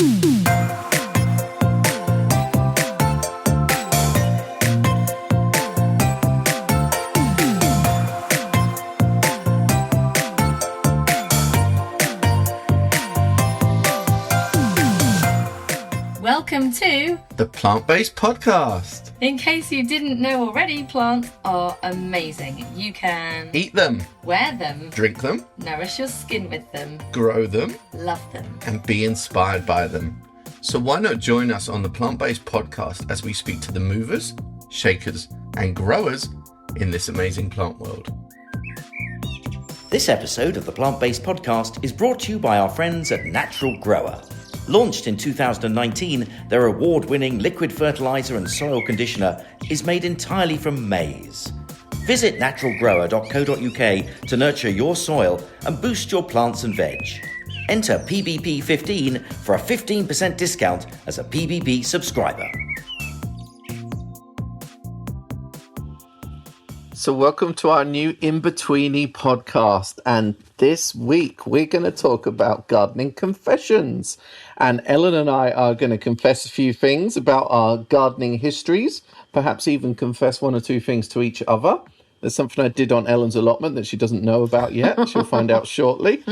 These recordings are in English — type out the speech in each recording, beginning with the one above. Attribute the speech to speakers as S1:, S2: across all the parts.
S1: Welcome to
S2: the Plant-Based Podcast.
S1: In case you didn't know already, plants are amazing. You can
S2: Eat them,
S1: wear them,
S2: drink them,
S1: nourish your skin with them,
S2: grow them,
S1: love them,
S2: and be inspired by them. So why not join us on the Plant-Based Podcast as we speak to the movers, shakers, and growers in this amazing plant world.
S3: This episode of the Plant-Based Podcast is brought to you by our friends at Natural Grower. Launched in 2019, their award-winning liquid fertiliser and soil conditioner is made entirely from maize. Visit naturalgrower.co.uk to nurture your soil and boost your plants and veg. Enter PBP15 for a 15% discount as a PBP subscriber.
S2: So welcome to our new Inbetweeny podcast, and this week we're going to talk about gardening confessions. And Ellen and I are going to confess a few things about our gardening histories, perhaps even confess one or two things to each other. There's something I did on Ellen's allotment that she doesn't know about yet. She'll find out shortly.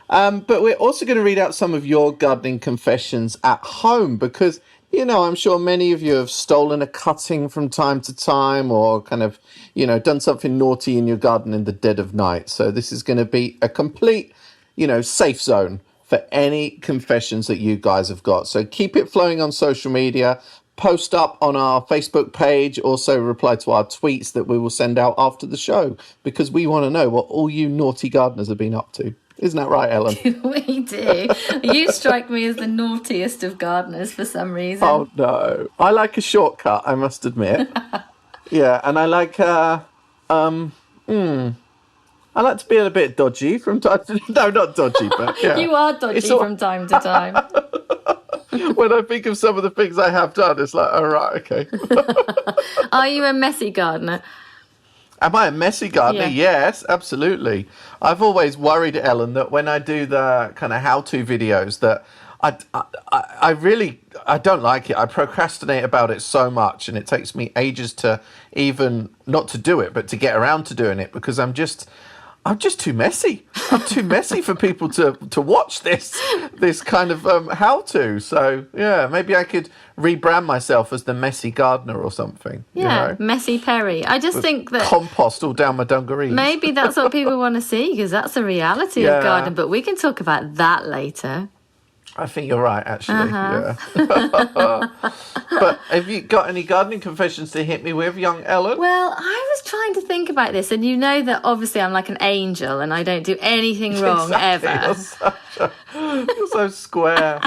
S2: But we're also going to read out some of your gardening confessions at home because, you know, I'm sure many of you have stolen a cutting from time to time or kind of, you know, done something naughty in your garden in the dead of night. So this is going to be a complete, you know, safe zone for any confessions that you guys have got. So keep it flowing on social media, post up on our Facebook page, also reply to our tweets that we will send out after the show because we want to know what all you naughty gardeners have been up to. Isn't that right, Ellen?
S1: We do. You strike me as the naughtiest of gardeners for some reason.
S2: Oh, no. I like a shortcut, I must admit. Yeah, and I like, I like to be a bit dodgy from time to time. No, not dodgy, but yeah.
S1: You are dodgy from time to time.
S2: When I think of some of the things I have done, it's like, oh, right, okay.
S1: Are you a messy gardener?
S2: Am I a messy gardener?
S1: Yeah.
S2: Yes, absolutely. I've always worried, Ellen, that when I do the kind of how-to videos that I really don't like it. I procrastinate about it so much, and it takes me ages to even not to do it, but to get around to doing it because I'm just too messy. I'm too messy for people to watch this kind of how-to. So, yeah, maybe I could rebrand myself as the messy gardener or something.
S1: Yeah,
S2: you know?
S1: Messy Perry. I just think that
S2: compost all down my dungarees.
S1: maybe that's what people want to see because that's the reality of gardening. But we can talk about that later.
S2: I think you're right, actually. Yeah. But have you got any gardening confessions to hit me with, young Ellen?
S1: Well, I was trying to think about this, and you know that obviously I'm like an angel and I don't do anything wrong ever.
S2: You're so square.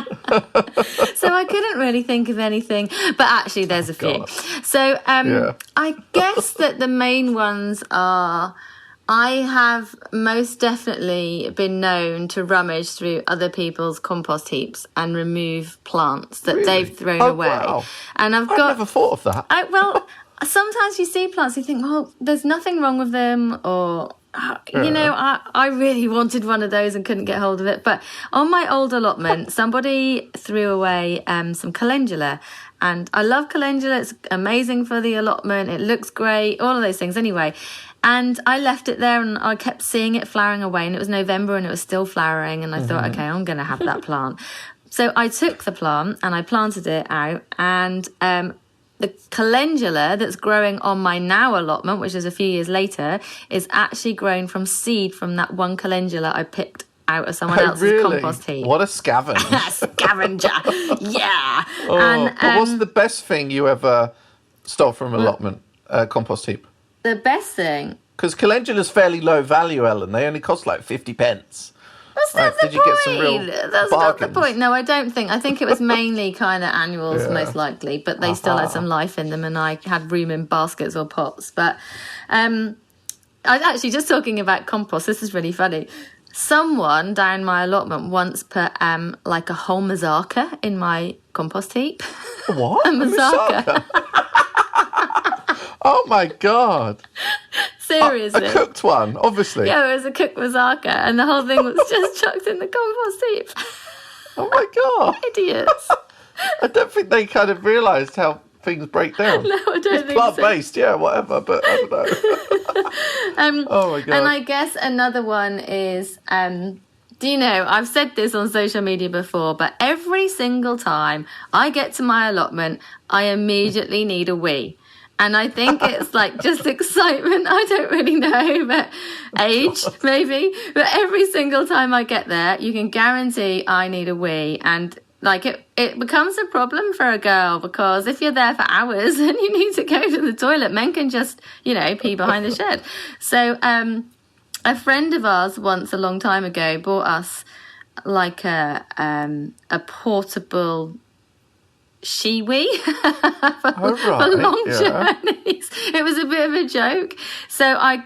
S1: So I couldn't really think of anything, but actually there's a few.
S2: God.
S1: So I guess that the main ones are... I have most definitely been known to rummage through other people's compost heaps and remove plants that they've thrown away. Wow. And I've
S2: never thought of that.
S1: Well, sometimes you see plants, you think, well, there's nothing wrong with them, or, you know, I really wanted one of those and couldn't get hold of it. But on my old allotment, somebody threw away some calendula. And I love calendula. It's amazing for the allotment. It looks great, all of those things anyway. And I left it there and I kept seeing it flowering away, and it was November and it was still flowering, and I thought, okay, I'm going to have that plant. So I took the plant and I planted it out, and the calendula that's growing on my now allotment, which is a few years later, is actually grown from seed from that one calendula I picked out of someone else's compost heap.
S2: What a scavenge.
S1: Scavenger. Yeah.
S2: Oh, and what's the best thing you ever stole from an allotment compost heap?
S1: The best thing?
S2: Because calendula's fairly low value, Ellen. They only cost like 50 pence.
S1: That's not the point.
S2: Did you get some real
S1: That's
S2: bargains?
S1: not the point. No, I don't think. I think it was mainly kind of annuals, most likely, but they still had some life in them, and I had room in baskets or pots. But I was actually just talking about compost. This is really funny. Someone down my allotment once put like a whole mazaka in my compost heap.
S2: What?
S1: A mazaka.
S2: Oh my God.
S1: Seriously.
S2: A cooked one, obviously.
S1: Yeah, it was a cooked mazaka, and the whole thing was just chucked in the compost heap.
S2: Oh my God.
S1: Idiots.
S2: I don't think they kind of realised how things break down.
S1: No, I don't think
S2: Plant-based,
S1: so.
S2: yeah, whatever, but I don't know. Oh my God.
S1: And I guess another one is, do you know, I've said this on social media before, but every single time I get to my allotment, I immediately need a wee. And I think it's like just excitement. I don't really know, but age maybe. But every single time I get there, you can guarantee I need a wee. And like it becomes a problem for a girl, because if you're there for hours and you need to go to the toilet, men can just, pee behind the shed. So a friend of ours once, a long time ago, bought us like a portable shiwi for long journeys. It was a bit of a joke. So I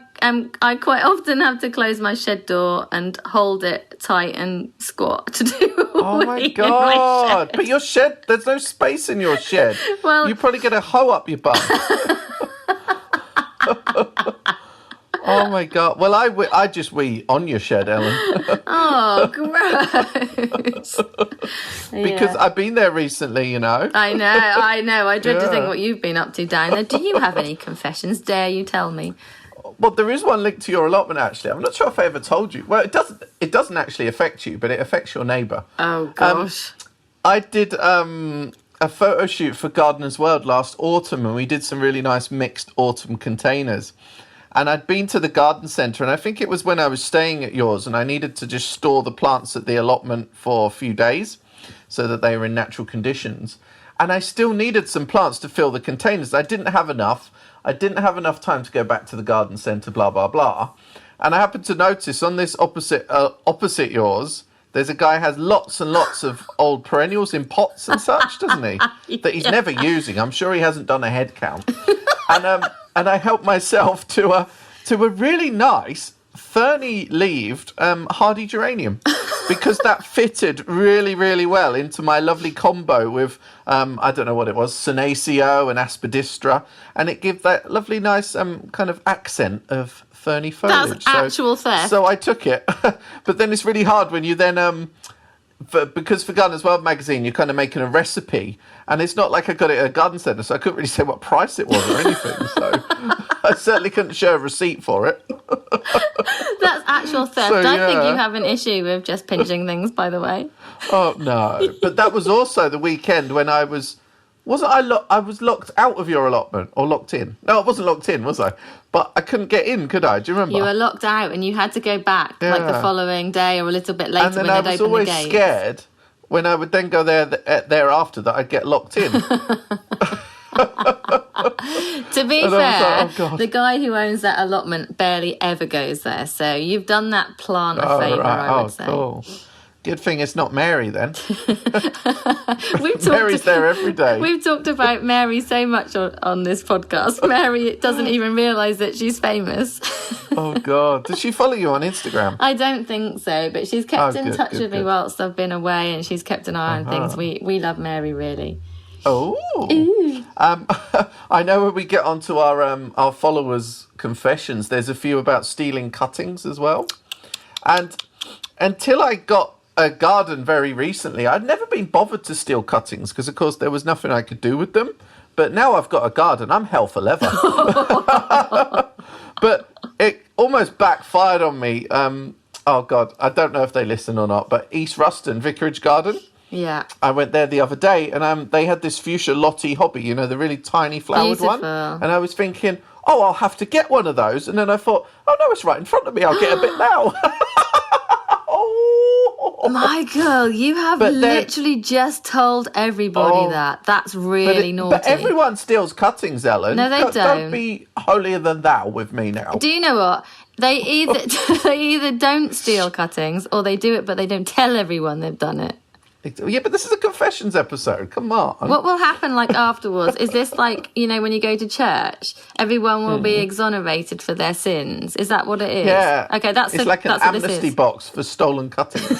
S1: quite often have to close my shed door and hold it tight and squat to do
S2: Oh my God. But your shed, there's no space in your shed.
S1: Well,
S2: you probably get a hoe up your bum. Oh my God. Well, I just wee on your shed, Ellen.
S1: Oh, gross.
S2: Because I've been there recently,
S1: I know. I dread to think what you've been up to down there. Do you have any confessions? Dare you tell me?
S2: Well, there is one linked to your allotment, actually. I'm not sure if I ever told you. Well, it doesn't actually affect you, but it affects your neighbour.
S1: Oh, gosh.
S2: I did a photo shoot for Gardener's World last autumn, and we did some really nice mixed autumn containers. And I'd been to the garden centre, and I think it was when I was staying at yours, and I needed to just store the plants at the allotment for a few days so that they were in natural conditions. And I still needed some plants to fill the containers. I didn't have enough. I didn't have enough time to go back to the garden centre, blah, blah, blah. And I happened to notice on this opposite yours, there's a guy who has lots and lots of old perennials in pots and such, doesn't he? That he's never using. I'm sure he hasn't done a head count. And I helped myself to a really nice ferny-leaved hardy geranium, because that fitted really, really well into my lovely combo with, I don't know what it was, Senecio and Aspidistra, and it gave that lovely nice kind of accent of ferny foliage.
S1: That's actual theft.
S2: So I took it. But then it's really hard when you then... because for Gardener's World magazine, you're kind of making a recipe, and it's not like I got it at a garden centre, so I couldn't really say what price it was or anything. So I certainly couldn't show a receipt for it.
S1: That's actual theft.
S2: So,
S1: I think you have an issue with just pinching things, by the way.
S2: Oh, no. But that was also the weekend when I was... I was locked out of your allotment, or locked in? No, I wasn't locked in, was I? But I couldn't get in, could I? Do you remember?
S1: You were locked out and you had to go back like the following day or a little bit later when they'd open the gates.
S2: And then I was always scared when I would then go thereafter that I'd get locked in.
S1: To be fair, the guy who owns that allotment barely ever goes there. So you've done that plant a favour, I would say.
S2: Cool. Good thing it's not Mary then.
S1: Mary's
S2: there every day.
S1: We've talked about Mary so much on this podcast. Mary doesn't even realise that she's famous.
S2: Oh, God. Does she follow you on Instagram?
S1: I don't think so, but she's kept in touch with me whilst I've been away, and she's kept an eye on things. We love Mary, really.
S2: Oh. I know when we get onto our followers' confessions, there's a few about stealing cuttings as well. And until I got a garden very recently, I'd never been bothered to steal cuttings because, of course, there was nothing I could do with them. But now I've got a garden, I'm hell for leather. But it almost backfired on me. Oh, God, I don't know if they listen or not, but East Ruston Vicarage Garden.
S1: Yeah.
S2: I went there the other day, and they had this fuchsia Lottie hobby, the really tiny flowered one. And I was thinking, oh, I'll have to get one of those. And then I thought, oh, no, it's right in front of me. I'll get a bit now.
S1: My girl, you have literally just told everybody that. That's really naughty.
S2: But everyone steals cuttings, Ellen.
S1: No, they don't.
S2: Don't be holier than thou with me now.
S1: Do you know what? They either don't steal cuttings or they do it, but they don't tell everyone they've done it.
S2: Yeah, but this is a confessions episode. Come on.
S1: What will happen afterwards? Is this when you go to church, everyone will be exonerated for their sins? Is that what it is?
S2: Yeah.
S1: Okay, that's
S2: an amnesty box for stolen cuttings.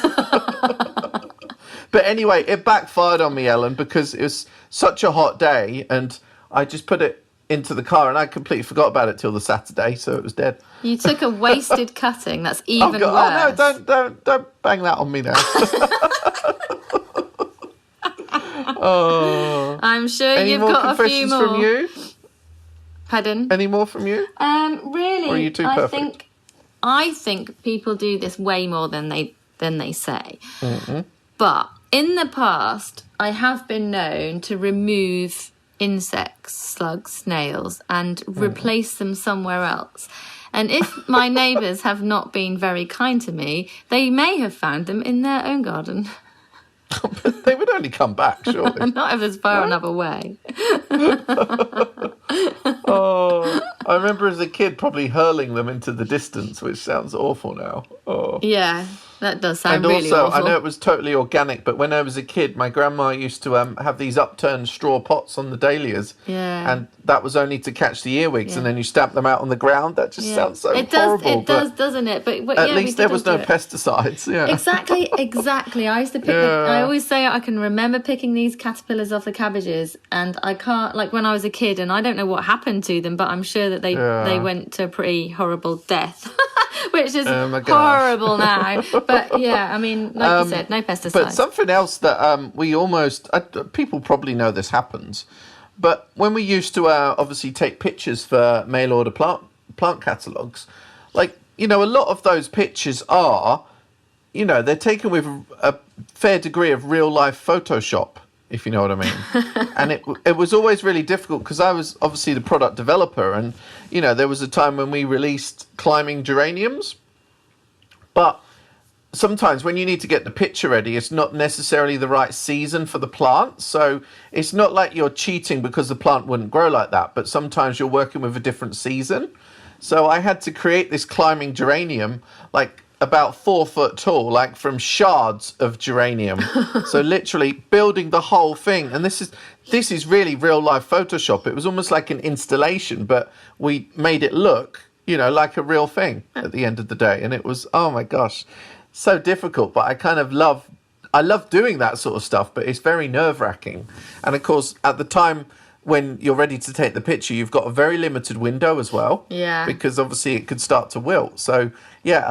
S2: But anyway, it backfired on me, Ellen, because it was such a hot day, and I just put it into the car, and I completely forgot about it till the Saturday, so it was dead.
S1: You took a wasted cutting. That's even worse.
S2: Oh no! Don't bang that on me now. Oh.
S1: I'm sure
S2: Any
S1: you've
S2: more
S1: got a few
S2: confessions
S1: more.
S2: from you?
S1: Pardon?
S2: Any more from you?
S1: Really,
S2: Or are you too perfect?
S1: I think people do this way more than they say.
S2: Mm-hmm.
S1: But in the past, I have been known to remove insects, slugs, snails, and replace them somewhere else. And if my neighbours have not been very kind to me, they may have found them in their own garden.
S2: But they would only come back, surely.
S1: Not if it's far enough away.
S2: Oh, I remember as a kid probably hurling them into the distance, which sounds awful now. Oh.
S1: Yeah, that does sound
S2: And
S1: really
S2: also,
S1: awful.
S2: I know it was totally organic, but when I was a kid, my grandma used to have these upturned straw pots on the dahlias.
S1: Yeah.
S2: And that was only to catch the earwigs,
S1: Yeah.
S2: and then you stamp them out on the ground. That just sounds so horrible.
S1: It does, doesn't it? But
S2: at
S1: yeah,
S2: least there was no pesticides. Yeah.
S1: Exactly. I used to pick. I always say I can remember picking these caterpillars off the cabbages, and I can't. Like when I was a kid, and I don't know what happened to them, but I'm sure that they went to a pretty horrible death, which is horrible now. But yeah, I mean, like you said, no pesticides.
S2: But something else that we almost people probably know this happens, but when we used to obviously take pictures for mail order plant catalogues, like a lot of those pictures are, they're taken with a fair degree of real life Photoshop, if you know what I mean. And it was always really difficult because I was obviously the product developer, and there was a time when we released climbing geraniums, but sometimes when you need to get the picture ready, it's not necessarily the right season for the plant. So it's not like you're cheating because the plant wouldn't grow like that, but sometimes you're working with a different season. So I had to create this climbing geranium, like about 4 foot tall, like from shards of geranium. So literally building the whole thing. And this is really real life Photoshop. It was almost like an installation, but we made it look, like a real thing at the end of the day. And it was, oh my gosh, so difficult. But I kind of love doing that sort of stuff, but it's very nerve-wracking. And of course, at the time when you're ready to take the picture, you've got a very limited window as well.
S1: Yeah. Because
S2: obviously it could start to wilt. So yeah,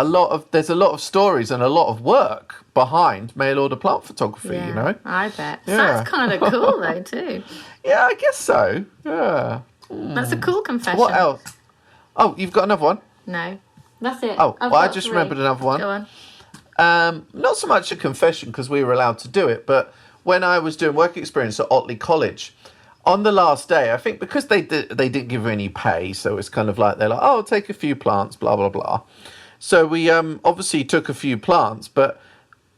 S2: there's a lot of stories and a lot of work behind mail order plant photography,
S1: I bet.
S2: Yeah.
S1: Sounds kind of cool though too.
S2: Yeah, I guess so. Yeah.
S1: That's a cool confession.
S2: What else? Oh, you've got another one?
S1: No. That's it.
S2: Oh, I just remembered another one.
S1: Go on.
S2: Not so much a confession because we were allowed to do it, but when I was doing work experience at Otley College, on the last day, I think because they didn't give any pay, so it's kind of like they're like, oh, take a few plants, blah, blah, blah. So we obviously took a few plants, but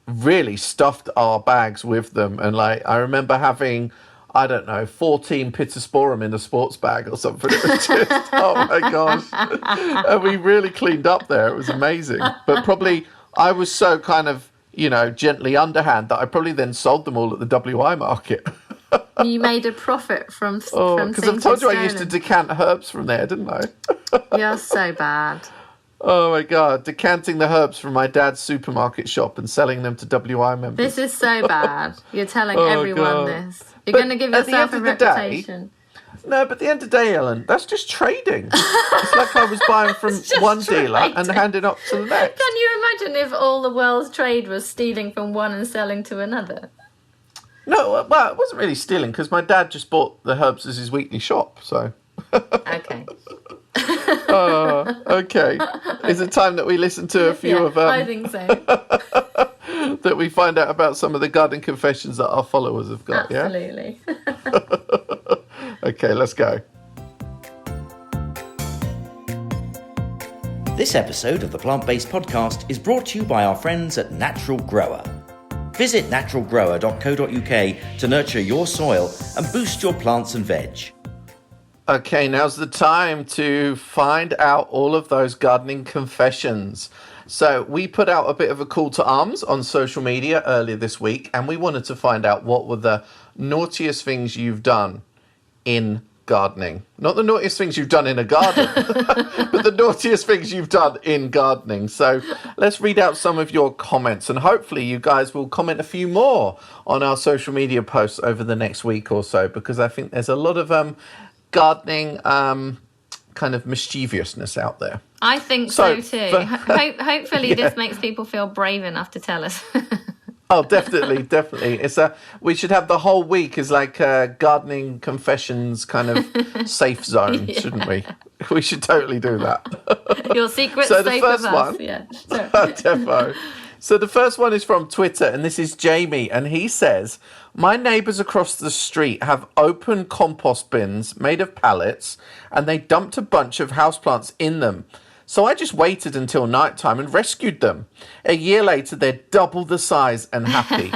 S2: really stuffed our bags with them. And like I remember having, I don't know, 14 pittosporum in a sports bag or something. It was just, oh my gosh. And we really cleaned up there. It was amazing. But probably I was so kind of, gently underhand that I probably then sold them all at the WI market.
S1: You made a profit from
S2: because I've told you I used to decant herbs from there, didn't I?
S1: You're so bad.
S2: Oh my God, decanting the herbs from my dad's supermarket shop and selling them to WI members.
S1: This is so bad. You're telling everyone this. You're going to give yourself a reputation.
S2: No, but at the end of the day, Ellen, that's just trading. It's like I was buying from one dealer and handing up to the next.
S1: Can you imagine if all the world's trade was stealing from one and selling to another?
S2: No, well, it wasn't really stealing because my dad just bought the herbs as his weekly shop, so...
S1: Okay.
S2: Okay. Is it time that we listen to a few of
S1: I think so.
S2: that we find out about some of the garden confessions that our followers have got?
S1: Absolutely.
S2: Yeah. Okay, let's go.
S3: This episode of the Plant Based Podcast is brought to you by our friends at Natural Grower. Visit naturalgrower.co.uk to nurture your soil and boost your plants and veg.
S2: Okay, now's the time to find out all of those gardening confessions. So we put out a bit of a call to arms on social media earlier this week, and we wanted to find out what were the naughtiest things you've done in gardening. Not the naughtiest things you've done in a garden, but the naughtiest things you've done in gardening. So let's read out some of your comments, and hopefully you guys will comment a few more on our social media posts over the next week or so, because I think there's a lot of gardening kind of mischievousness out there.
S1: I think so too. Hopefully this makes people feel brave enough to tell us.
S2: Oh, definitely. It's we should have the whole week as like a gardening confessions kind of safe zone, shouldn't we? We should totally do that.
S1: Your secret's
S2: So the
S1: safe
S2: first
S1: with us.
S2: one,
S1: Yeah.
S2: defo. So the first one is from Twitter, and this is Jamie, and he says, my neighbours across the street have open compost bins made of pallets, and they dumped a bunch of houseplants in them. So I just waited until night time and rescued them. A year later, they're double the size and happy.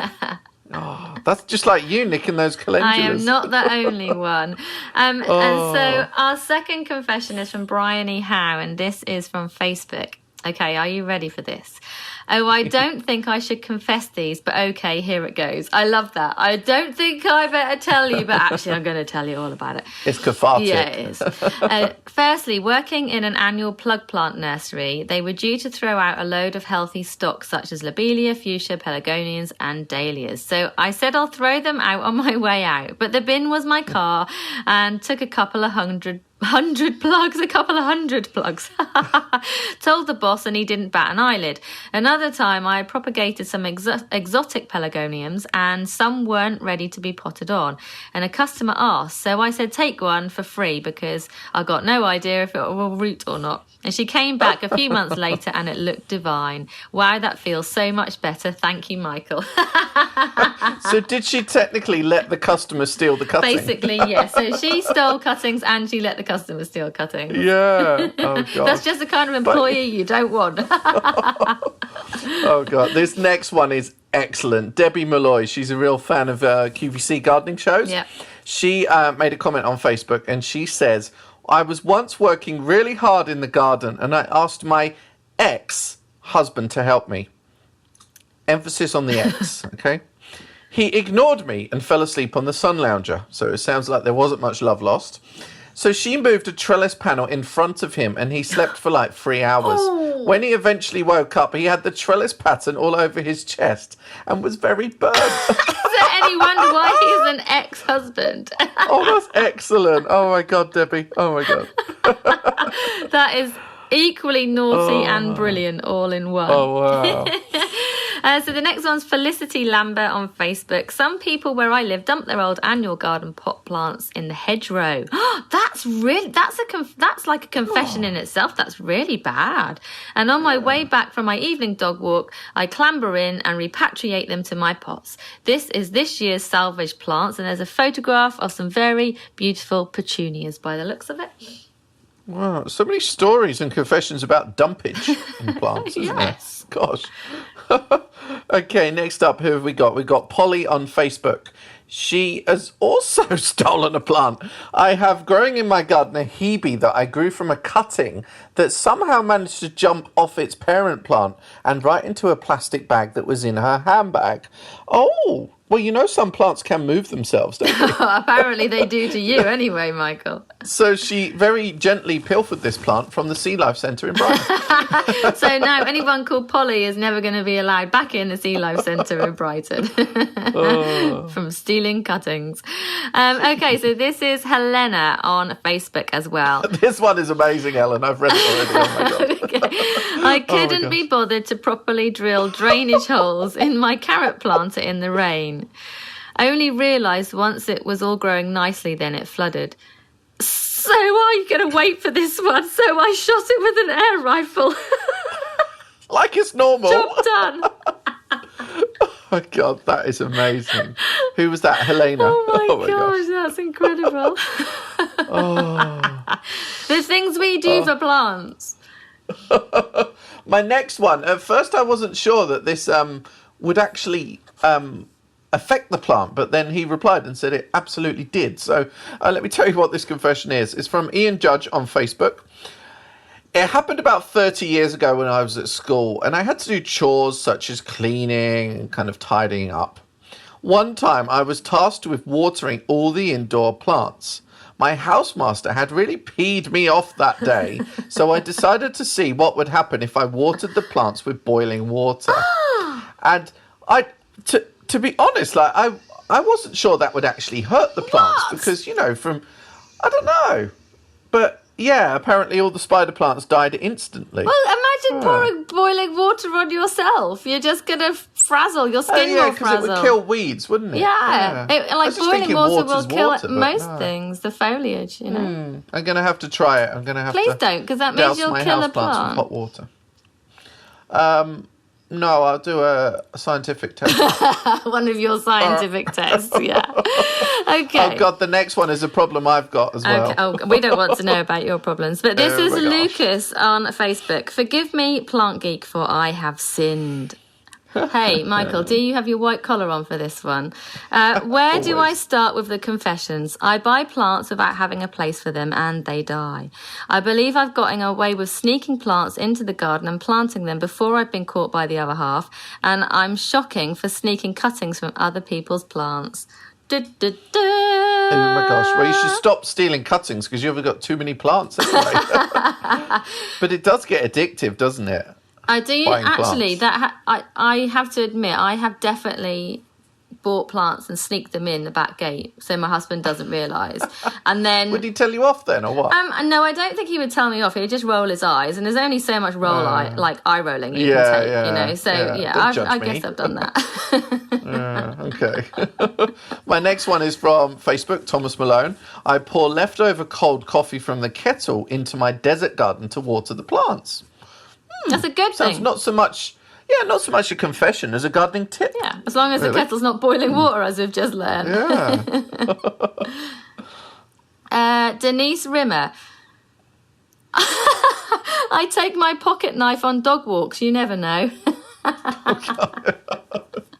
S2: Oh, that's just like you nicking those calendulas.
S1: I am not the only one. And so our second confession is from Brian E. Howe, and this is from Facebook. Okay, are you ready for this? Oh, I don't think I should confess these, but okay, here it goes. I love that. I don't think I better tell you, but actually I'm going to tell you all about it.
S2: It's cathartic.
S1: Yeah, it is. Firstly, working in an annual plug plant nursery, they were due to throw out a load of healthy stock such as lobelia, fuchsia, pelargonians and dahlias. So I said I'll throw them out on my way out, but the bin was my car and took a couple of hundred plugs. Told the boss and he didn't bat an eyelid. Another time I propagated some exotic pelargoniums and some weren't ready to be potted on, and a customer asked, so I said take one for free because I got no idea if it will root or not. And she came back a few months later and it looked divine. Wow, that feels so much better. Thank you, Michael.
S2: So did she technically let the customer steal the cuttings?
S1: Basically, yes. So she stole cuttings and she let the customer steal cuttings.
S2: Yeah. Oh, God.
S1: That's just the kind of employee you don't want.
S2: Oh, God. This next one is excellent. Debbie Malloy, she's a real fan of QVC gardening shows.
S1: Yeah.
S2: She made a comment on Facebook and she says, I was once working really hard in the garden and I asked my ex-husband to help me. Emphasis on the ex, okay? He ignored me and fell asleep on the sun lounger, so it sounds like there wasn't much love lost. So she moved a trellis panel in front of him and he slept for like 3 hours.
S1: Oh.
S2: When he eventually woke up, he had the trellis pattern all over his chest and was very burnt.
S1: Is there any wonder why he's an ex-husband?
S2: Oh, that's excellent. Oh, my God, Debbie. Oh, my God.
S1: That is equally naughty and brilliant all in one.
S2: Oh, wow.
S1: So the next one's Felicity Lambert on Facebook. Some people where I live dump their old annual garden pot plants in the hedgerow. That's like a confession in itself. That's really bad. And on my way back from my evening dog walk, I clamber in and repatriate them to my pots. This is this year's salvage plants, and there's a photograph of some very beautiful petunias by the looks of it.
S2: Wow, so many stories and confessions about dumpage in plants, isn't
S1: Yes.
S2: there? Gosh. Okay, next up, who have we got? We've got Polly on Facebook. She has also stolen a plant. I have growing in my garden a hebe that I grew from a cutting that somehow managed to jump off its parent plant and right into a plastic bag that was in her handbag. Oh, well, you know some plants can move themselves, don't they?
S1: Apparently they do to you anyway, Michael.
S2: So she very gently pilfered this plant from the Sea Life Centre in Brighton.
S1: So now anyone called Polly is never going to be allowed back in the Sea Life Centre in Brighton from stealing cuttings. Okay, so this is Helena on Facebook as well.
S2: This one is amazing, Ellen. I've read it already. Oh, my God.
S1: Okay. I couldn't be bothered to properly drill drainage holes in my carrot planter in the rain. I only realised once it was all growing nicely, then it flooded. So are you going to wait for this one? So I shot it with an air rifle.
S2: Like it's normal.
S1: Job done.
S2: Oh, God, that is amazing. Who was that? Helena?
S1: Oh my gosh, that's incredible. The things we do for plants.
S2: My next one. At first, I wasn't sure that this would actually affect the plant, but then he replied and said it absolutely did. So let me tell you what this confession is. It's from Ian Judge on Facebook. It happened about 30 years ago when I was at school, and I had to do chores such as cleaning and kind of tidying up. One time, I was tasked with watering all the indoor plants. My housemaster had really peed me off that day, so I decided to see what would happen if I watered the plants with boiling water. And to be honest, like I wasn't sure that would actually hurt the plants because, you know, I don't know. But yeah, apparently all the spider plants died instantly.
S1: Well, imagine pouring boiling water on yourself. You're just going to frazzle. Your skin will frazzle.
S2: Because it would kill weeds, wouldn't it?
S1: Yeah. Like boiling water will kill most things, the foliage, you know.
S2: I'm going to have to try it. I'm going to have
S1: Please
S2: to
S1: don't, because that means you'll kill a plant.
S2: With hot water. No, I'll do a scientific test.
S1: One of your scientific tests, yeah. Okay.
S2: Oh, God, the next one is a problem I've got as well.
S1: Okay. Oh, we don't want to know about your problems. But this is Lucas on Facebook. Forgive me, Plant Geek, for I have sinned. Hey, Michael, do you have your white collar on for this one? Where do I start with the confessions? I buy plants without having a place for them and they die. I believe I've gotten away with sneaking plants into the garden and planting them before I've been caught by the other half. And I'm shocking for sneaking cuttings from other people's plants. Oh
S2: my gosh, well, you should stop stealing cuttings because you've got too many plants anyway. But it does get addictive, doesn't it?
S1: I do actually. I have to admit, I have definitely bought plants and sneaked them in the back gate so my husband doesn't realise. And then
S2: would he tell you off then, or what?
S1: No, I don't think he would tell me off. He'd just roll his eyes, and there's only so much eye rolling you can take, you know. So I guess I've done that.
S2: Okay. My next one is from Facebook, Thomas Malone. I pour leftover cold coffee from the kettle into my desert garden to water the plants.
S1: That's a good
S2: thing. Sounds not so much a confession as a gardening tip.
S1: Yeah, as long as the kettle's not boiling water, as we've just learned.
S2: Yeah.
S1: Denise Rimmer. I take my pocket knife on dog walks. You never know.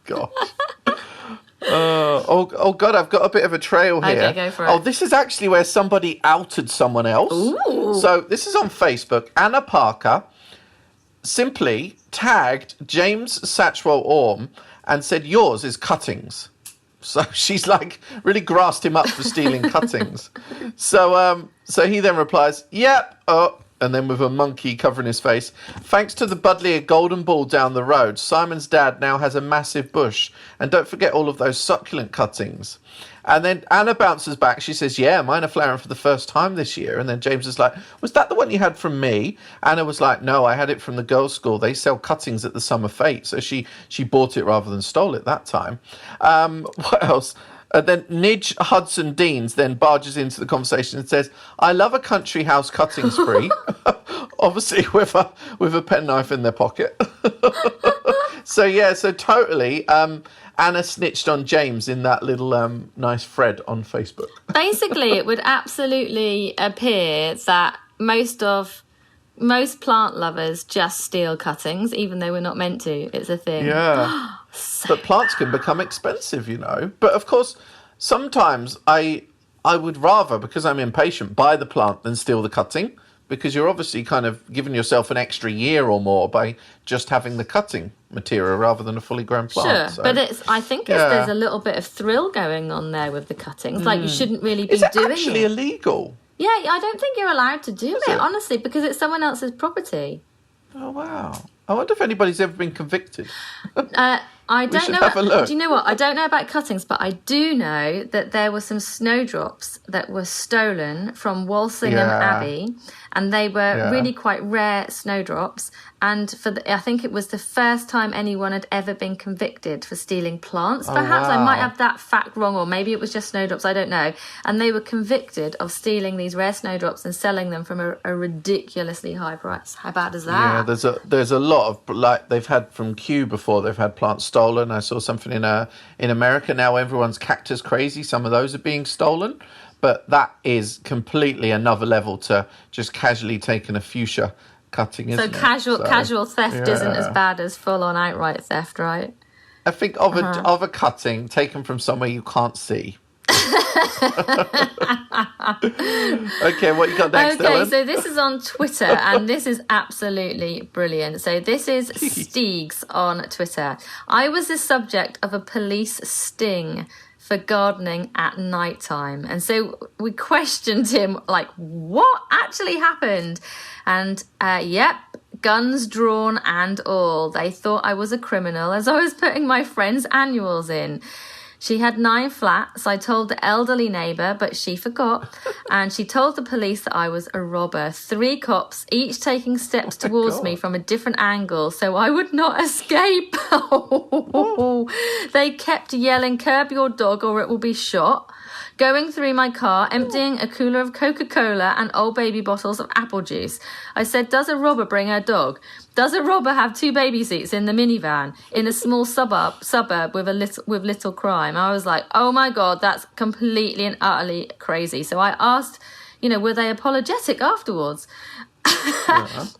S2: Gosh. Oh God, I've got a bit of a trail here.
S1: Okay, go for it.
S2: Oh, this is actually where somebody outed someone else.
S1: Ooh.
S2: So this is on Facebook. Anna Parker simply tagged James Satchwell Orme and said, yours is cuttings. So she's like really grassed him up for stealing cuttings. So he then replies, yep, and then with a monkey covering his face, thanks to the Buddleia golden ball down the road, Simon's dad now has a massive bush. And don't forget all of those succulent cuttings. And then Anna bounces back. She says, yeah, mine are flowering for the first time this year. And then James is like, was that the one you had from me? Anna was like, no, I had it from the girls' school. They sell cuttings at the Summer Fete. So she bought it rather than stole it that time. What else? Then Nidge Hudson Deans then barges into the conversation and says, I love a country house cutting spree. Obviously with a penknife in their pocket. So totally. Anna snitched on James in that little nice thread on Facebook.
S1: Basically, it would absolutely appear that most plant lovers just steal cuttings, even though we're not meant to. It's a thing.
S2: Yeah. But plants can become expensive, you know. But of course, sometimes I would rather, because I'm impatient, buy the plant than steal the cutting, because you're obviously kind of giving yourself an extra year or more by just having the cutting material rather than a fully grown plant.
S1: Sure,
S2: so,
S1: but I think there's a little bit of thrill going on there with the cuttings. Like, you shouldn't really be doing it.
S2: Is it actually illegal?
S1: Yeah, I don't think you're allowed to do it, honestly, because it's someone else's property.
S2: Oh, wow. I wonder if anybody's ever been convicted.
S1: I don't know.
S2: Have a look.
S1: Do you know what? I don't know about cuttings, but I do know that there were some snowdrops that were stolen from Walsingham Abbey, and they were really quite rare snowdrops. And I think it was the first time anyone had ever been convicted for stealing plants. Perhaps I might have that fact wrong, or maybe it was just snowdrops. I don't know. And they were convicted of stealing these rare snowdrops and selling them from a ridiculously high price. How bad is that?
S2: Yeah, there's a lot of, like, they've had from Kew before. They've had plants stolen. I saw something in America now. Everyone's cactus crazy. Some of those are being stolen. But that is completely another level to just casually taking a fuchsia cutting, isn't it?
S1: Casual theft isn't as bad as full-on outright theft, right?
S2: I think of a cutting taken from somewhere you can't see. Okay, what you got next, Ellen?
S1: So this is on Twitter, and this is absolutely brilliant. So this is Steegs on Twitter. I was the subject of a police sting for gardening at night time. And so we questioned him, like, what actually happened? And guns drawn and all. They thought I was a criminal as I was putting my friends' annuals in. She had 9 flats. I told the elderly neighbour, but she forgot. And she told the police that I was a robber. 3 cops, each taking steps towards me from a different angle so I would not escape. They kept yelling, curb your dog or it will be shot. Going through my car, emptying a cooler of Coca-Cola and old baby bottles of apple juice. I said, does a robber bring her dog? Does a robber have 2 baby seats in the minivan in a small suburb with little crime? I was like, oh my God, that's completely and utterly crazy. So I asked, were they apologetic afterwards?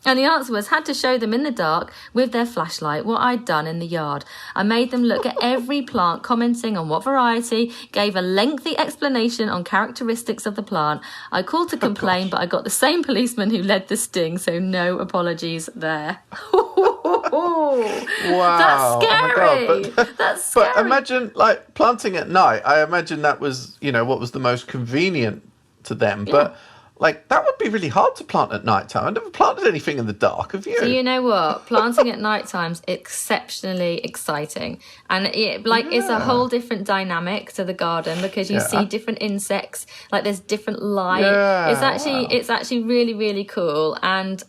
S1: And the answer was, had to show them in the dark with their flashlight what I'd done in the yard. I made them look at every plant, commenting on what variety, gave a lengthy explanation on characteristics of the plant. I called to complain, but I got the same policeman who led the sting, so no apologies there. Wow. That's scary.
S2: Oh my God.
S1: That's scary.
S2: But imagine, planting at night. I imagine that was, what was the most convenient to them. Yeah. But that would be really hard to plant at night time. I've never planted anything in the dark, have you?
S1: So you know what? Planting at night time's exceptionally exciting. And it's a whole different dynamic to the garden because you see different insects, there's different light. Yeah. It's actually really, really cool. And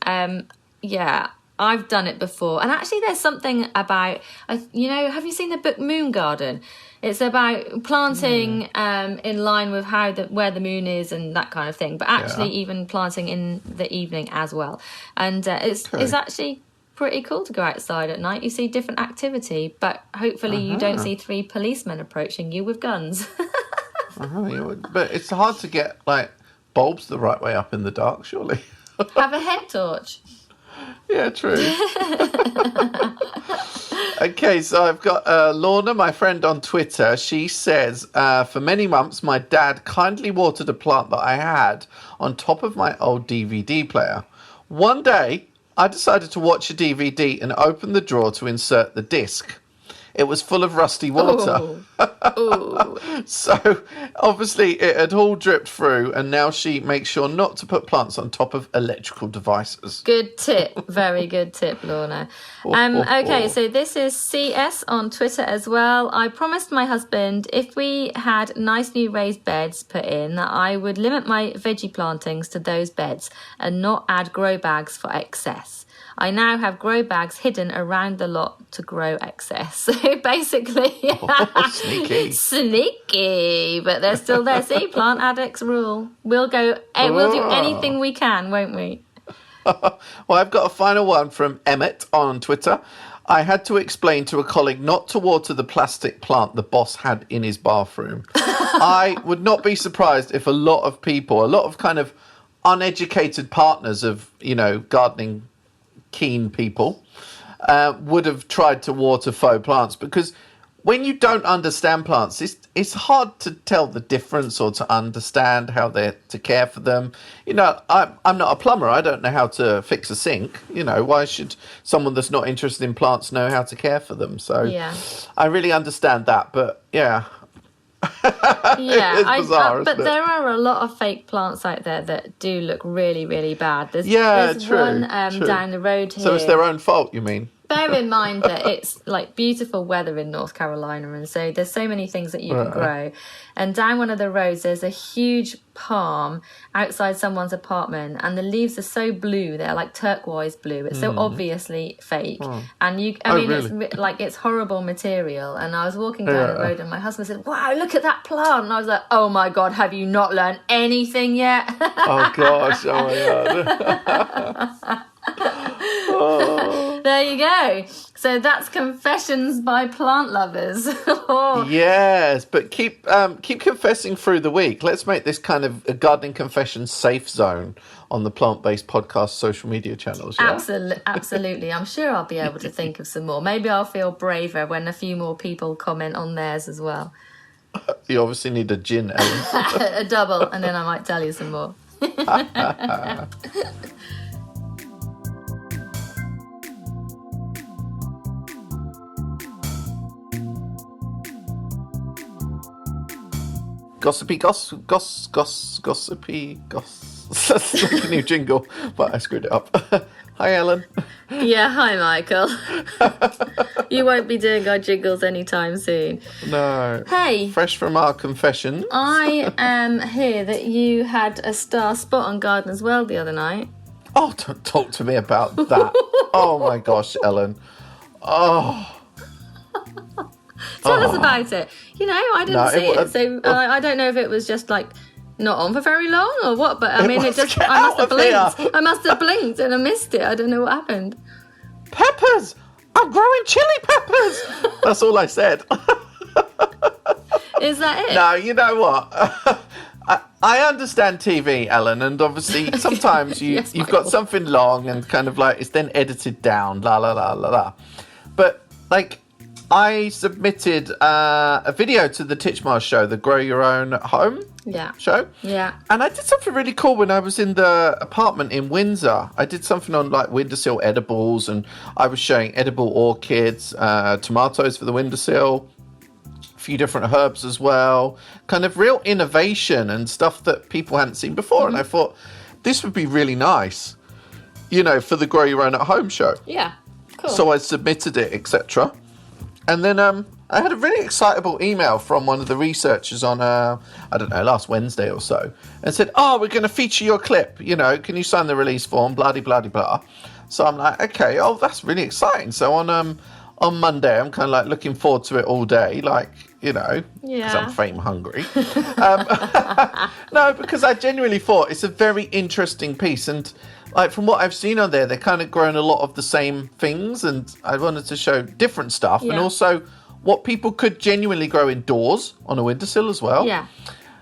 S1: I've done it before. And actually there's something about, have you seen the book Moon Garden? It's about planting in line with where the moon is and that kind of thing. But actually even planting in the evening as well. And it's actually pretty cool to go outside at night. You see different activity, but hopefully you don't see 3 policemen approaching you with guns.
S2: But it's hard to get bulbs the right way up in the dark, surely.
S1: Have a head torch.
S2: Yeah, true. Okay, so I've got Lorna, my friend on Twitter. She says, for many months, my dad kindly watered a plant that I had on top of my old DVD player. One day, I decided to watch a DVD and open the drawer to insert the disc. It was full of rusty water. So, obviously, it had all dripped through, and now she makes sure not to put plants on top of electrical devices.
S1: Good tip. Very good tip, Lorna. Okay, so this is CS on Twitter as well. I promised my husband if we had nice new raised beds put in that I would limit my veggie plantings to those beds and not add grow bags for excess. I now have grow bags hidden around the lot to grow excess. So basically, sneaky, but they're still there. See, plant addicts rule. We'll do anything we can, won't we?
S2: Well, I've got a final one from Emmett on Twitter. I had to explain to a colleague not to water the plastic plant the boss had in his bathroom. I would not be surprised if a lot of kind of uneducated partners of, gardening keen people would have tried to water faux plants, because when you don't understand plants, it's hard to tell the difference or to understand how they're to care for them. I'm not a plumber. I don't know how to fix a sink. Why should someone that's not interested in plants know how to care for them? So I really understand that, but it's bizarre,
S1: but there are a lot of fake plants out there that do look really, really bad. There's
S2: true,
S1: one
S2: true.
S1: down the road here.
S2: So it's their own fault, you mean?
S1: Bear in mind that it's beautiful weather in North Carolina, and so there's so many things that you can grow. And down one of the roads, there's a huge palm outside someone's apartment, and the leaves are so blue, they're like turquoise blue. It's so obviously fake, and really? It's horrible material. And I was walking down the road, and my husband said, "Wow, look at that plant!" And I was like, "Oh my God, have you not learned anything yet?"
S2: Oh gosh! Oh my God!
S1: There you go. So that's Confessions by Plant Lovers.
S2: Yes, but keep confessing through the week. Let's make this kind of a gardening confession safe zone on the Plant-Based Podcast social media channels. Yeah?
S1: Absolutely. I'm sure I'll be able to think of some more. Maybe I'll feel braver when a few more people comment on theirs as well.
S2: You obviously need a gin, Ellen.
S1: A double, and then I might tell you some more.
S2: gossipy. That's like a new jingle, but I screwed it up. Hi, Ellen.
S1: Yeah, hi, Michael. You won't be doing our jingles anytime soon.
S2: No.
S1: Hey.
S2: Fresh from our confession.
S1: I am here that you had a star spot on Gardener's World the other night.
S2: Oh, don't talk to me about that. Oh, my gosh, Ellen. Oh.
S1: Tell us about it. You know, I didn't see it, so I don't know if it was just like not on for very long or what, but I mean, I must have blinked. I must have blinked and I missed it. I don't know what happened.
S2: Peppers! I'm growing chili peppers! That's all I said.
S1: Is that it?
S2: No, you know what? I understand TV, Ellen, and obviously sometimes you've got something long and kind of like it's then edited down, la la la la la. But like, I submitted a video to the Titchmarsh show, the Grow Your Own at Home show.
S1: Yeah.
S2: And I did something really cool when I was in the apartment in Windsor. I did something on like windowsill edibles, and I was showing edible orchids, tomatoes for the windowsill, a few different herbs as well. Kind of real innovation and stuff that people hadn't seen before. Mm-hmm. And I thought this would be really nice, you know, for the Grow Your Own at Home show.
S1: Yeah, cool.
S2: So I submitted it, etc. And then I had a really excitable email from one of the researchers on, I don't know, last Wednesday or so, and said, oh, we're going to feature your clip, you know, can you sign the release form, blah-de-blah-de-blah. So I'm like, okay, oh, that's really exciting. So on Monday, I'm kind of like looking forward to it all day, like, you know, because I'm fame hungry. No, because I genuinely thought it's a very interesting piece, and like from what I've seen on there, they're kind of growing a lot of the same things, and I wanted to show different stuff, and also what people could genuinely grow indoors on a windowsill as well.
S1: Yeah.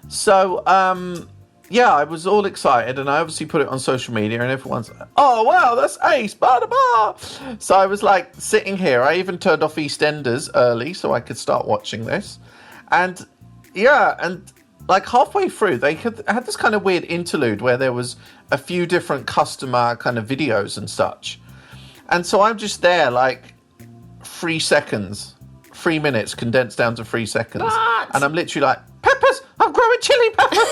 S2: So, I was all excited, and I obviously put it on social media, and everyone's like, oh, wow, that's ace, blah. So I was like sitting here. I even turned off EastEnders early so I could start watching this. And like halfway through, they had this kind of weird interlude where there was a few different customer kind of videos and such. And so I'm just there like 3 seconds, 3 minutes condensed down to 3 seconds.
S1: What?
S2: And I'm literally like, peppers, I'm growing chili peppers.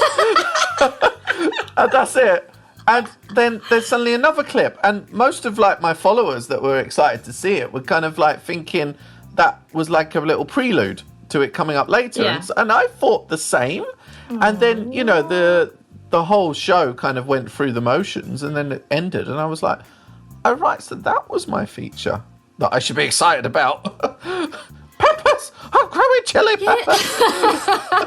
S2: And that's it. And then there's suddenly another clip. And most of like my followers that were excited to see it were kind of like thinking that was like a little prelude to it coming up later.
S1: Yeah.
S2: And I thought the same. And then, you know, the whole show kind of went through the motions, and then it ended. And I was like, oh, right, so that was my feature that I should be excited about. Peppers! I'm growing chili peppers!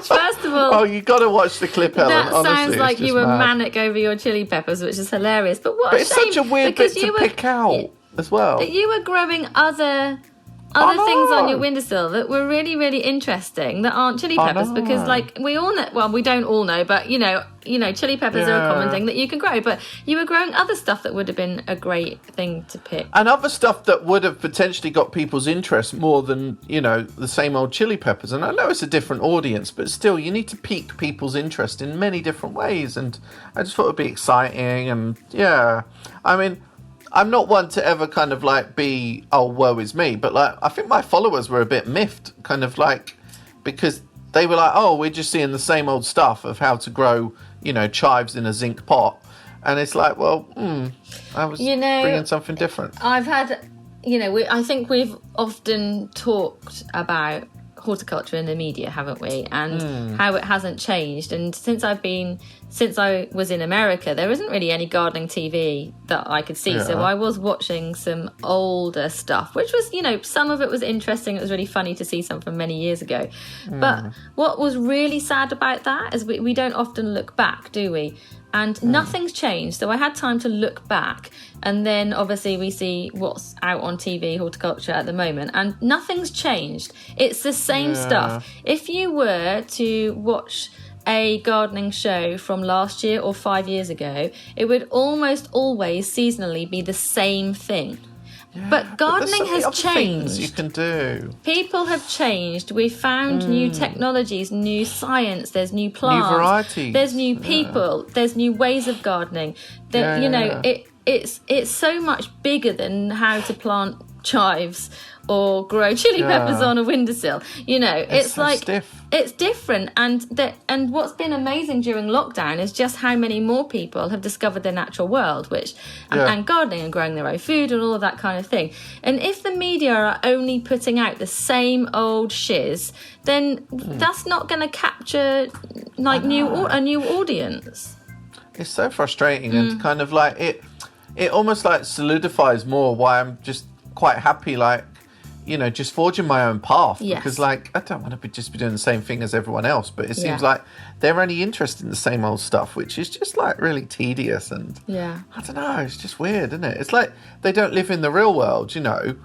S1: First of all...
S2: Oh, you got to watch the clip, Ellen.
S1: That
S2: honestly,
S1: sounds like you were
S2: mad.
S1: manic over your chili peppers, which is hilarious. But what a
S2: it's
S1: shame,
S2: such a weird bit to pick out as well.
S1: That you were growing other things on your windowsill that were really, really interesting that aren't chili peppers, because like we all know, well, we don't all know, but you know chili peppers are a common thing that you can grow, but you were growing other stuff that would have been a great thing to pick,
S2: and other stuff that would have potentially got people's interest more than, you know, the same old chili peppers. And I know it's a different audience, but still you need to pique people's interest in many different ways, and I just thought it would be exciting. And I mean, I'm not one to ever kind of like be, oh, woe is me, but like I think my followers were a bit miffed, kind of like, because they were like, oh, we're just seeing the same old stuff of how to grow, you know, chives in a zinc pot. And it's like, well, I was bringing something different.
S1: I've had, I think we've often talked about horticulture in the media, haven't we? And how it hasn't changed. And since I was in America, there isn't really any gardening TV that I could see. Yeah. So I was watching some older stuff, which was, some of it was interesting. It was really funny to see some from many years ago. But what was really sad about that is we don't often look back, do we? And nothing's changed. So I had time to look back. And then obviously we see what's out on TV, horticulture at the moment. And nothing's changed. It's the same stuff. If you were to watch a gardening show from last year or 5 years ago, it would almost always seasonally be the same thing. Yeah, but gardening has changed.
S2: You can do.
S1: People have changed. We've found new technologies, new science. There's new plants,
S2: new varieties.
S1: There's new people. There's new ways of gardening. It's so much bigger than how to plant chives or grow chili peppers on a windowsill. It's
S2: so
S1: like
S2: stiff.
S1: it's different, and what's been amazing during lockdown is just how many more people have discovered the natural world, and gardening and growing their own food and all of that kind of thing. And if the media are only putting out the same old shiz, then that's not going to capture like a new audience.
S2: It's so frustrating, and kind of like it almost like solidifies more why I'm just quite happy, like, you know, just forging my own path.
S1: Yes.
S2: Because, like, I don't want to be doing the same thing as everyone else, but it seems like they're only interested in the same old stuff, which is just, like, really tedious. And I don't know, it's just weird, isn't it? It's like they don't live in the real world, you know.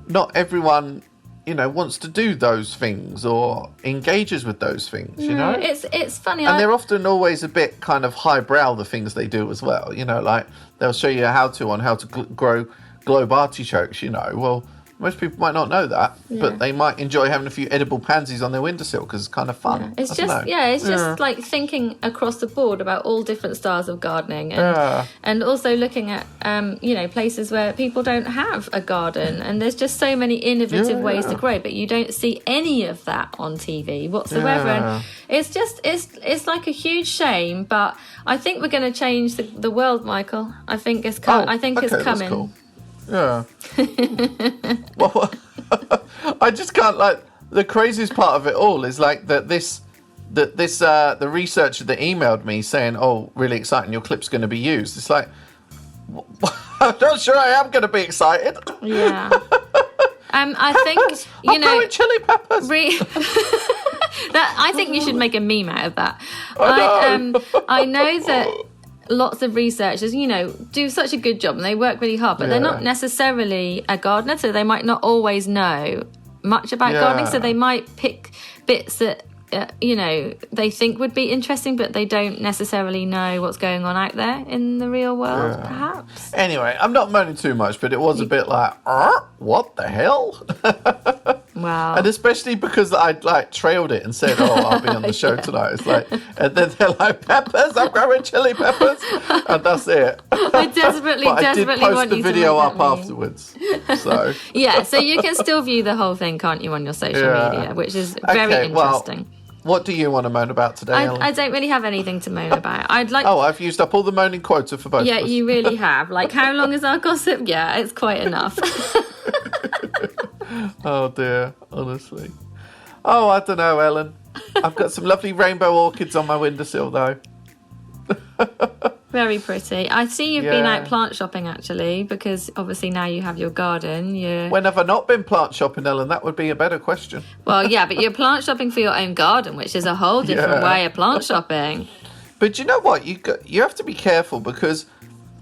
S2: Not everyone, you know, wants to do those things or engages with those things, you know?
S1: It's funny.
S2: And they're often always a bit kind of highbrow, the things they do as well. You know, like, they'll show you how to grow globe artichokes, you know. Well, most people might not know that, but they might enjoy having a few edible pansies on their windowsill because it's kind of fun.
S1: It's just like thinking across the board about all different styles of gardening, and also looking at you know, places where people don't have a garden, and there's just so many innovative ways to grow, but you don't see any of that on TV whatsoever. And it's just it's like a huge shame, but I think we're going to change the world, Michael. I think it's I think it's coming.
S2: Cool. Yeah. Well, I just can't, like, the craziest part of it all is like the researcher that emailed me saying, "Oh, really exciting, your clip's going to be used." It's like, I'm not sure I am going to be excited.
S1: Yeah. I think
S2: I'm growing chili peppers.
S1: I think you should make a meme out of that. I know that lots of researchers, you know, do such a good job and they work really hard, but they're not necessarily a gardener, so they might not always know much about gardening, so they might pick bits that you know, they think would be interesting, but they don't necessarily know what's going on out there in the real world, perhaps.
S2: Anyway, I'm not moaning too much, but it was a bit like, what the hell?
S1: Wow.
S2: And especially because I'd like trailed it and said, "Oh, I'll be on the show tonight." It's like, and then they're like, "Peppers, I'm growing chili peppers," and that's it.
S1: I desperately
S2: want you to
S1: post
S2: the video up afterwards. So
S1: so you can still view the whole thing, can't you, on your social media, which is very interesting.
S2: Well, what do you want to moan about today, Ellen?
S1: I don't really have anything to moan about.
S2: I've used up all the moaning quota for both of us.
S1: Yeah, you really have. Like, how long is our gossip? Yeah, it's quite enough.
S2: Oh dear, honestly. Oh, I don't know, Ellen. I've got some lovely rainbow orchids on my windowsill, though.
S1: Very pretty. I see you've been out plant shopping, actually, because obviously now you have your garden.
S2: When have I not been plant shopping, Ellen? That would be a better question.
S1: Well, yeah, but you're plant shopping for your own garden, which is a whole different way of plant shopping.
S2: But you know what? You have to be careful because,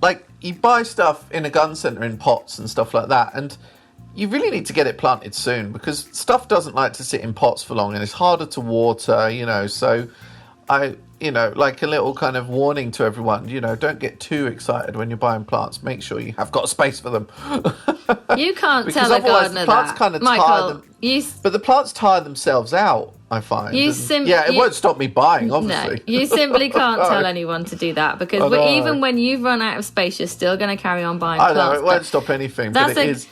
S2: like, you buy stuff in a garden centre in pots and stuff like that, and you really need to get it planted soon because stuff doesn't like to sit in pots for long and it's harder to water, you know. So like a little kind of warning to everyone, you know, don't get too excited when you're buying plants. Make sure you have got a space for them.
S1: You can't tell a gardener
S2: plants
S1: that.
S2: Kind of
S1: Michael,
S2: tire them, but the plants tire themselves out, I find. It won't stop me buying, obviously.
S1: No, you simply can't tell anyone to do that because even when you've run out of space, you're still going to carry on buying plants.
S2: I know, it won't stop anything, but it is...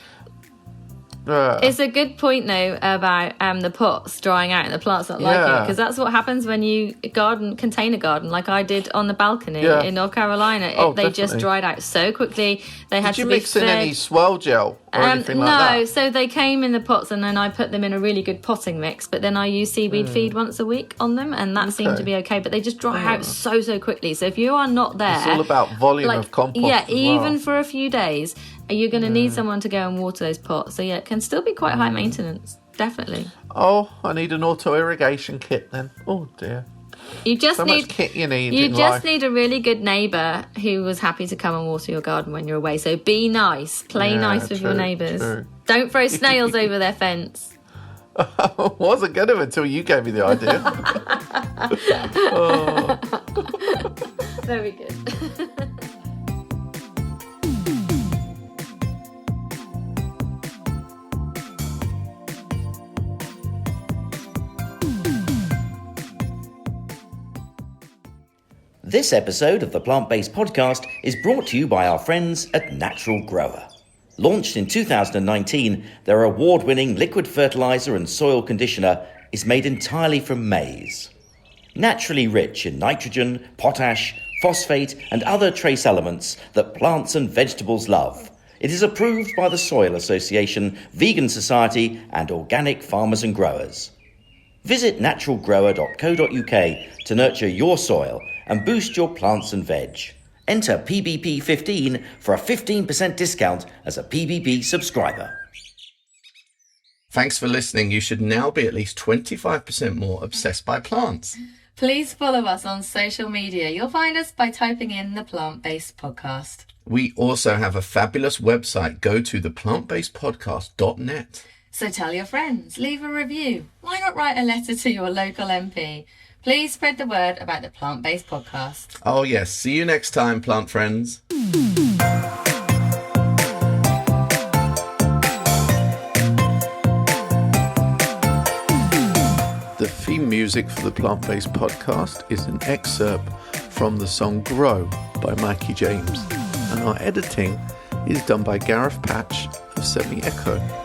S1: It's a good point, though, about the pots drying out and the plants not liking it, because that's what happens when you container garden, like I did on the balcony in North Carolina. They just dried out so quickly. Did
S2: you mix in any swell gel or anything like that?
S1: No, so they came in the pots and then I put them in a really good potting mix, but then I use seaweed feed once a week on them and that seemed to be okay, but they just dry out so quickly. So if you are not there...
S2: It's all about volume of compost as well.
S1: Even for a few days... You're going to need someone to go and water those pots. So, yeah, it can still be quite high maintenance. Definitely.
S2: Oh, I need an auto-irrigation kit then. Oh, dear.
S1: You just
S2: much kit you need
S1: You just need a really good neighbour who was happy to come and water your garden when you're away. So be nice. Play nice with your neighbours. Don't throw snails over their fence.
S2: I wasn't going to until you gave me the idea.
S1: Very good.
S3: This episode of the Plant-Based Podcast is brought to you by our friends at Natural Grower. Launched in 2019, their award-winning liquid fertiliser and soil conditioner is made entirely from maize. Naturally rich in nitrogen, potash, phosphate and other trace elements that plants and vegetables love. It is approved by the Soil Association, Vegan Society and Organic Farmers and Growers. Visit naturalgrower.co.uk to nurture your soil and boost your plants and veg. Enter PBP15 for a 15% discount as a PBP subscriber.
S2: Thanks for listening. You should now be at least 25% more obsessed by plants.
S1: Please follow us on social media. You'll find us by typing in the Plant-Based Podcast.
S2: We also have a fabulous website. Go to theplantbasedpodcast.net.
S1: So tell your friends, leave a review. Why not write a letter to your local MP? Please spread the word about the Plant-Based Podcast.
S2: Oh yes, see you next time, plant friends. The theme music for the Plant-Based Podcast is an excerpt from the song Grow by Mikey James, and our editing is done by Gareth Patch of Semi Echo.